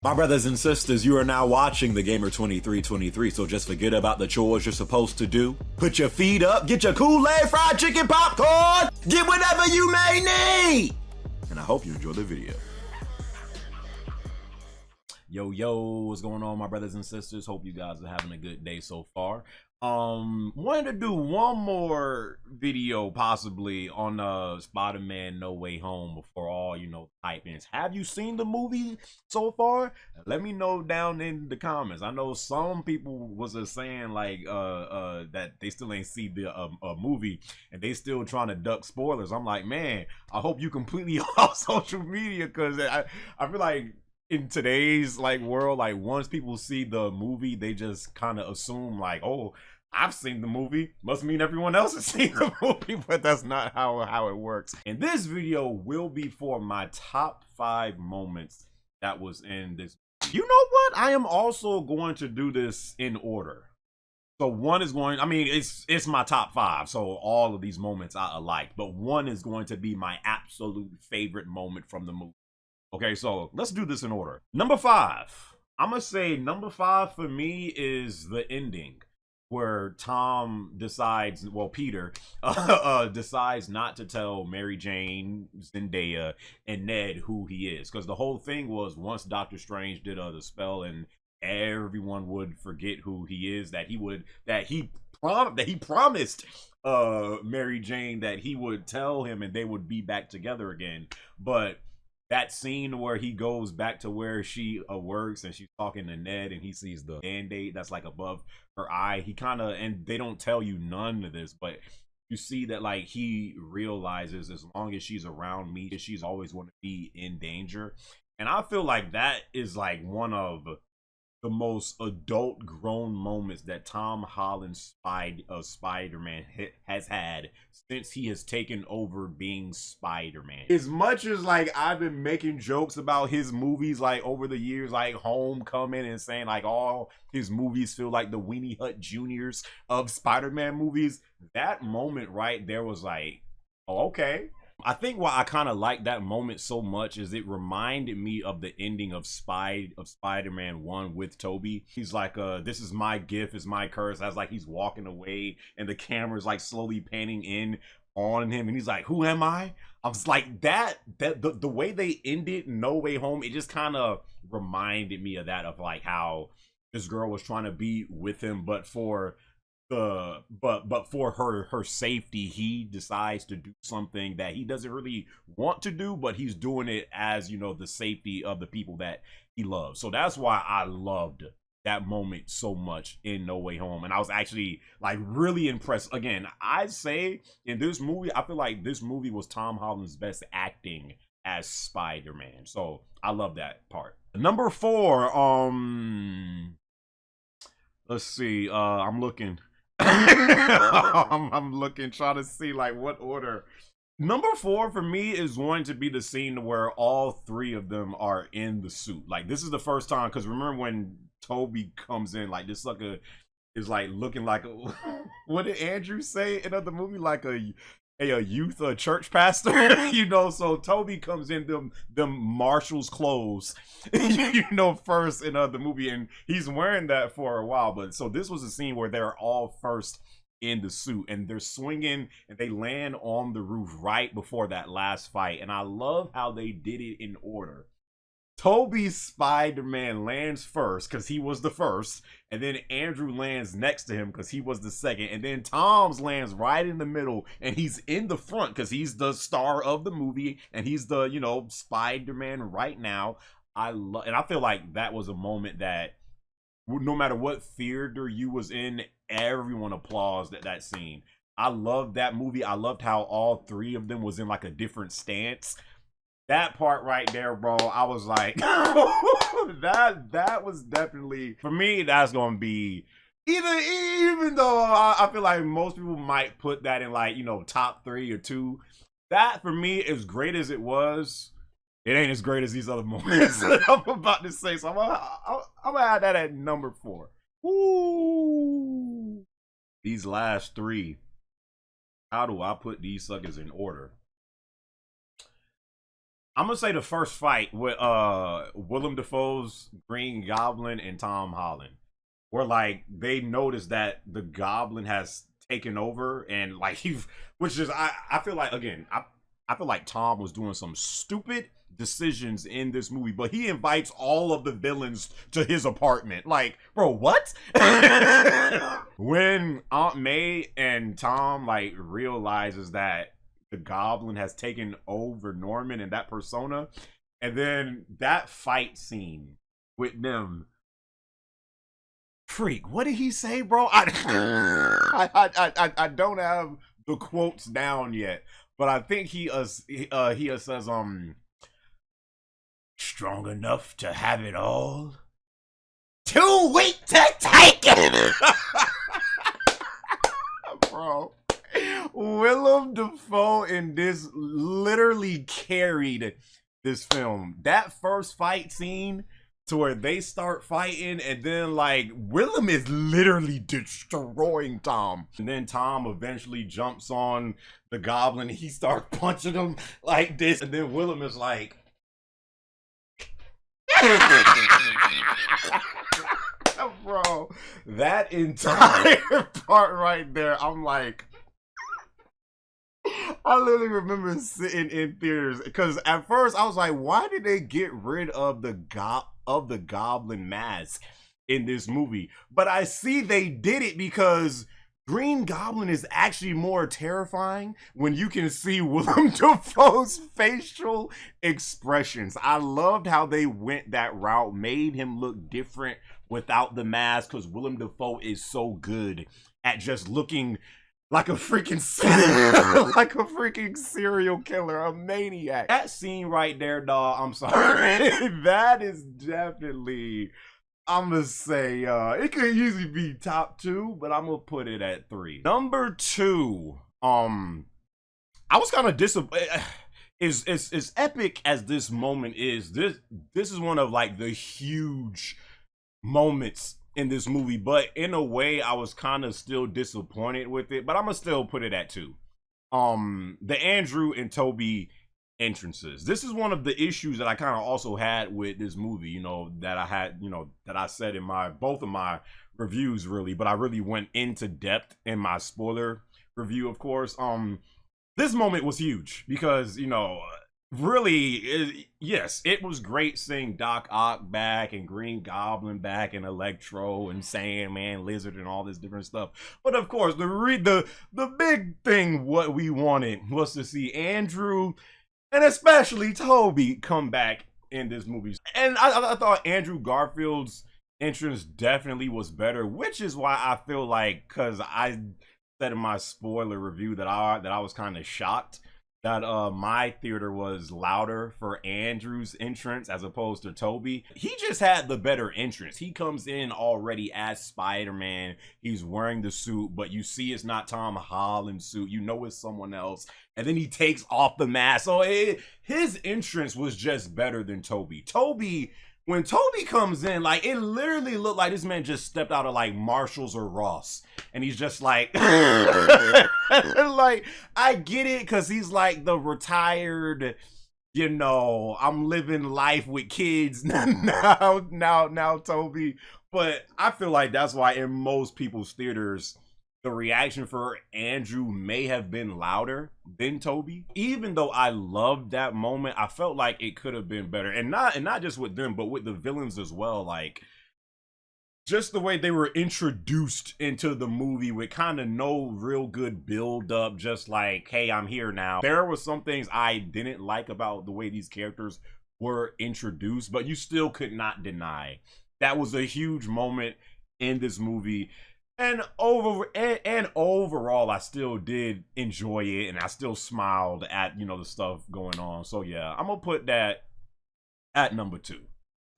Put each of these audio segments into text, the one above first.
My brothers and sisters, you are now watching the Gamer 2323, so just forget about the chores you're supposed to do. Put your feet up, get your Kool-Aid, fried chicken, popcorn, get whatever you may need! And I hope you enjoy the video. Yo, what's going on, my brothers and sisters? Hope you guys are having a good day so far. Wanted to do one more video possibly on Spider-Man No Way Home before all hype ends. Have you seen the movie so far? Let me know down in the comments. I know some people was saying like that they still ain't see the movie and they still trying to duck spoilers. I'm like, man, I hope you completely off social media, because I feel like in today's world, once people see the movie, they just kind of assume like, oh, I've seen the movie, must mean everyone else has seen the movie, but that's not how it works. And this video will be for my top 5 moments that was in this. You know what? I am also going to do this in order. So one is going, I mean, it's my top 5, so all of these moments I like, but one is going to be my absolute favorite moment from the movie. Okay, so let's do this in order. Number 5. I'm gonna say number 5 for me is the ending, where Tom decides, well, Peter decides not to tell Mary Jane, Zendaya, and Ned who he is, because the whole thing was once Doctor Strange did the spell and everyone would forget who he is, that he promised Mary Jane that he would tell him and they would be back together again. But that scene where he goes back to where she works and she's talking to Ned and he sees the band-aid that's above her eye, he kind of, and they don't tell you none of this, but you see that he realizes as long as she's around me, she's always going to be in danger. And I feel like that is one of the most adult grown moments that Tom Holland's Spider-Man has had since he has taken over being Spider-Man. As much as I've been making jokes about his movies over the years, Homecoming, and saying all his movies feel like the Weenie Hut Juniors of Spider-Man movies, that moment right there was oh, okay. I think why I kind of like that moment so much is it reminded me of the ending of Spider-Man 1 with Tobey. He's like, this is my gift, is my curse, as he's walking away and the camera's slowly panning in on him and he's like, who am I? I was like, the way they ended No Way Home, it just kind of reminded me of that, of how this girl was trying to be with him, but for her safety, he decides to do something that he doesn't really want to do, but he's doing it as the safety of the people that he loves. So that's why I loved that moment so much in No Way Home, and I was actually really impressed. Again, I'd say in this movie, I feel like this movie was Tom Holland's best acting as Spider-Man, so I love that part. Number 4, let's see, I'm looking. I'm looking, trying to see what order. Number 4 for me is going to be the scene where all 3 of them are in the suit. This is the first time, because remember when Tobey comes in, this sucker is looking like a, what did Andrew say in the movie, a youth church pastor. So Tobey comes in them Marshall's clothes first in the movie, and he's wearing that for a while. But so this was a scene where they're all first in the suit and they're swinging and they land on the roof right before that last fight, and I love how they did it in order. Tobey's Spider-Man lands first because he was the first, and then Andrew lands next to him because he was the second, and then Tom's lands right in the middle and he's in the front because he's the star of the movie and he's the Spider-Man right now. And I feel like that was a moment that no matter what theater you was in, everyone applauds that scene. I loved that movie. I loved how all 3 of them was in a different stance. That part right there, bro, I was like, that was definitely, for me, that's gonna be even though I feel like most people might put that in top 3 or 2. That for me, as great as it was, it ain't as great as these other moments that I'm about to say. So I'm gonna add that at number 4. Ooh, these last 3. How do I put these suckers in order? I'm gonna say the first fight with Willem Dafoe's Green Goblin and Tom Holland, where like they notice that the Goblin has taken over, and like which is I feel like again I feel like Tom was doing some stupid decisions in this movie, but he invites all of the villains to his apartment. Like, bro, what? When Aunt May and Tom like realizes that the Goblin has taken over Norman and that persona, and then that fight scene with them. Freak, what did he say, bro? I don't have the quotes down yet, but I think he says strong enough to have it all, too weak to take it. Bro, Willem Dafoe in this literally carried this film. That first fight scene to where they start fighting, and then like Willem is literally destroying Tom, and then Tom eventually jumps on the Goblin and he starts punching him like this, and then Willem is like bro, that entire part right there, I'm like, I literally remember sitting in theaters because at first I was like, why did they get rid of the Goblin mask in this movie? But I see they did it because Green Goblin is actually more terrifying when you can see Willem Dafoe's facial expressions. I loved how they went that route, made him look different without the mask, because Willem Dafoe is so good at just looking like a freaking serial killer, a maniac. That scene right there, dog, I'm sorry. That is definitely, I'm gonna say, it could easily be top 2, but I'm gonna put it at 3. Number 2, I was kind of disappointed. As epic as this moment is, this is one of like the huge moments in this movie, but in a way I was kind of still disappointed with it, but I'm gonna still put it at 2. The Andrew and Toby entrances. This is one of the issues that I kind of also had with this movie, you know, that I had, you know, that I said in my both of my reviews really, but I really went into depth in my spoiler review, of course. This moment was huge because, you know, really, yes, it was great seeing Doc Ock back and Green Goblin back and Electro and Sandman, Lizard, and all this different stuff. But of course, the big thing what we wanted was to see Andrew and especially Toby come back in this movie. And I thought Andrew Garfield's entrance definitely was better, which is why I feel like, because I said in my spoiler review that I was kind of shocked that my theater was louder for Andrew's entrance as opposed to Toby. He just had the better entrance. He comes in already as Spider-Man. He's wearing the suit, but you see it's not Tom Holland's suit. You know it's someone else. And then he takes off the mask. So his entrance was just better than Toby. When Toby comes in, like, it literally looked like this man just stepped out of like Marshalls or Ross, and he's just like like, I get it because he's like the retired, you know, I'm living life with kids now Toby. But I feel like that's why in most people's theaters the reaction for Andrew may have been louder than Toby. Even though I loved that moment, I felt like it could have been better. And not just with them, but with the villains as well. Like, just the way they were introduced into the movie with kind of no real good build up, just like, hey, I'm here now. There were some things I didn't like about the way these characters were introduced, but you still could not deny that was a huge moment in this movie. And overall, I still did enjoy it, and I still smiled at, you know, the stuff going on. So yeah, I'm gonna put that at number 2.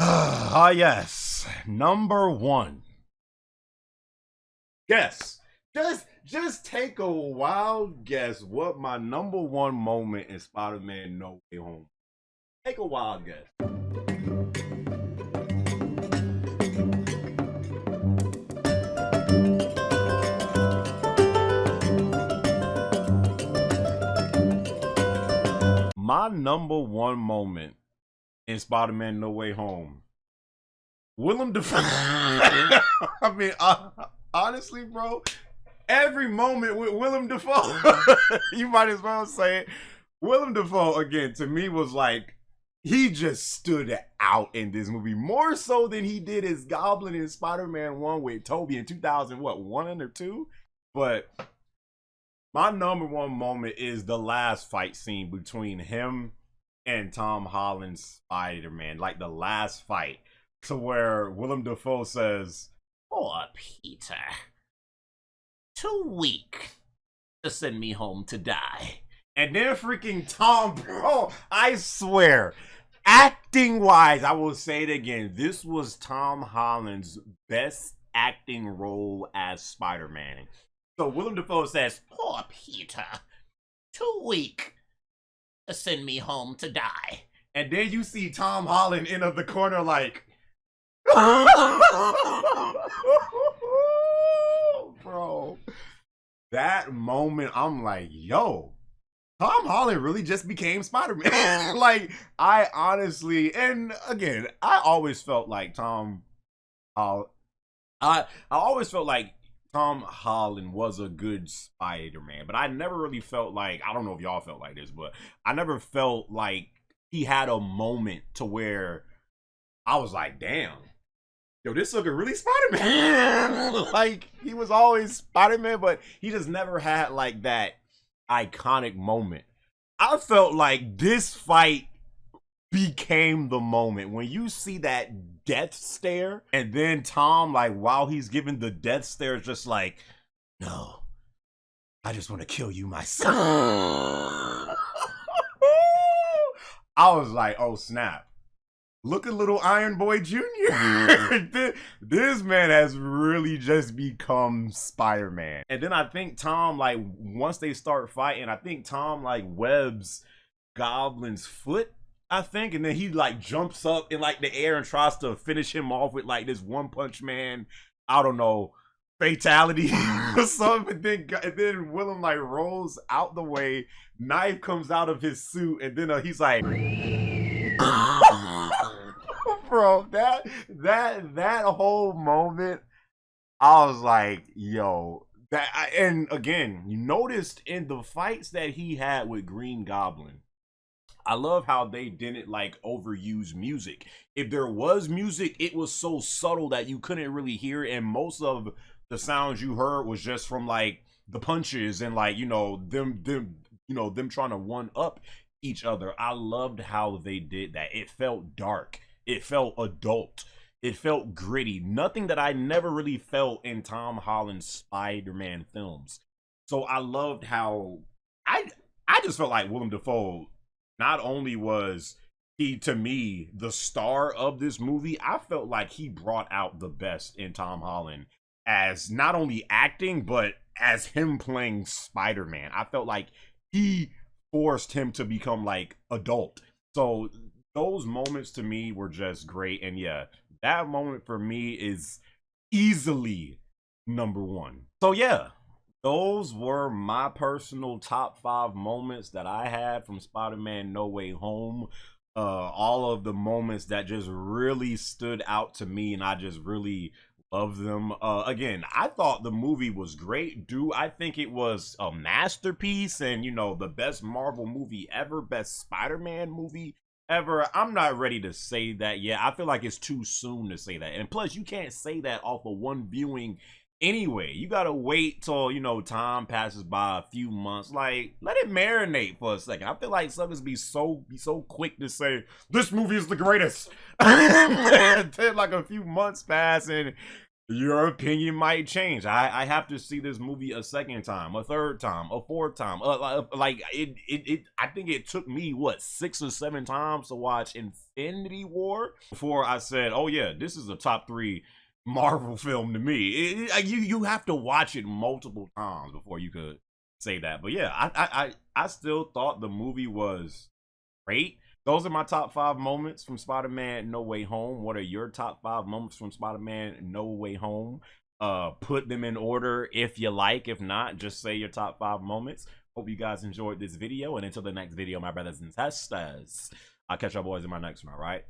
Yes, number 1. Guess. Just take a wild guess what my number 1 moment in Spider-Man No Way Home. Take a wild guess. my number one moment in Spider-Man No Way Home, Willem Dafoe. I mean, honestly, bro, every moment with Willem Dafoe, you might as well say it. Willem Dafoe, again, to me was like, he just stood out in this movie more so than he did as Goblin in Spider-Man 1 with Tobey in 2000, what, 1 or 2? But my number one moment is the last fight scene between him and Tom Holland's Spider-Man, like the last fight, to where Willem Dafoe says, "Poor Peter, too weak to send me home to die." And then freaking Tom, bro, I swear, acting wise, I will say it again, this was Tom Holland's best acting role as Spider-Man. So Willem Dafoe says, "Poor Peter, too weak to send me home to die." And then you see Tom Holland in the corner like, bro, that moment, I'm like, yo, Tom Holland really just became Spider-Man. Like, I honestly, and again, I always felt like I always felt like Tom Holland was a good Spider-Man, but I never really felt like, I don't know if y'all felt like this, but I never felt like he had a moment to where I was like, damn, yo, this looking really Spider-Man. Like, he was always Spider-Man, but he just never had like that iconic moment. I felt like this fight became the moment when you see that death stare, and then Tom, like, while he's giving the death stare, just like, "No, I just want to kill you myself." I was like, oh snap, look at little Iron Boy Jr. This man has really just become Spider-Man. And then I think Tom, like, once they start fighting, I think Tom like webs Goblin's foot, I think, and then he like jumps up in like the air and tries to finish him off with like this One Punch Man, I don't know, fatality or something. And then Willem like rolls out the way, knife comes out of his suit, and then he's like, bro, that whole moment, I was like, yo, and again, you noticed in the fights that he had with Green Goblin, I love how they didn't like overuse music. If there was music, it was so subtle that you couldn't really hear it, and most of the sounds you heard was just from like the punches and like, you know, them trying to one up each other. I loved how they did that. It felt dark. It felt adult. It felt gritty. Nothing that I never really felt in Tom Holland's Spider-Man films. So I loved how I just felt like Willem Dafoe, not only was he, to me, the star of this movie, I felt like he brought out the best in Tom Holland as not only acting, but as him playing Spider-Man. I felt like he forced him to become like adult. So those moments to me were just great. And yeah, that moment for me is easily number one. So yeah, those were my personal top 5 moments that I had from Spider-Man No Way Home. All of the moments that just really stood out to me, and I just really love them. Again, I thought the movie was great. I think it was a masterpiece, and you know, the best Marvel movie ever, best Spider-Man movie ever. I'm not ready to say that yet. I feel like it's too soon to say that, and plus you can't say that off of one viewing anyway. You gotta wait till, you know, time passes by, a few months, like let it marinate for a second. I feel like suckers be so quick to say this movie is the greatest. And then like a few months pass and your opinion might change. I have to see this movie a second time, a third time, a fourth time. Like I think it took me what 6 or 7 times to watch Infinity War before I said, oh yeah, this is a top 3 Marvel film to me. You have to watch it multiple times before you could say that. But yeah, I still thought the movie was great. Those are my top 5 moments from Spider-Man No Way Home. What are your top 5 moments from Spider-Man No Way Home? Put them in order if you like. If not, just say your top 5 moments. Hope you guys enjoyed this video, and until the next video, my brothers and sisters, I'll catch y'all boys in my next one, all right?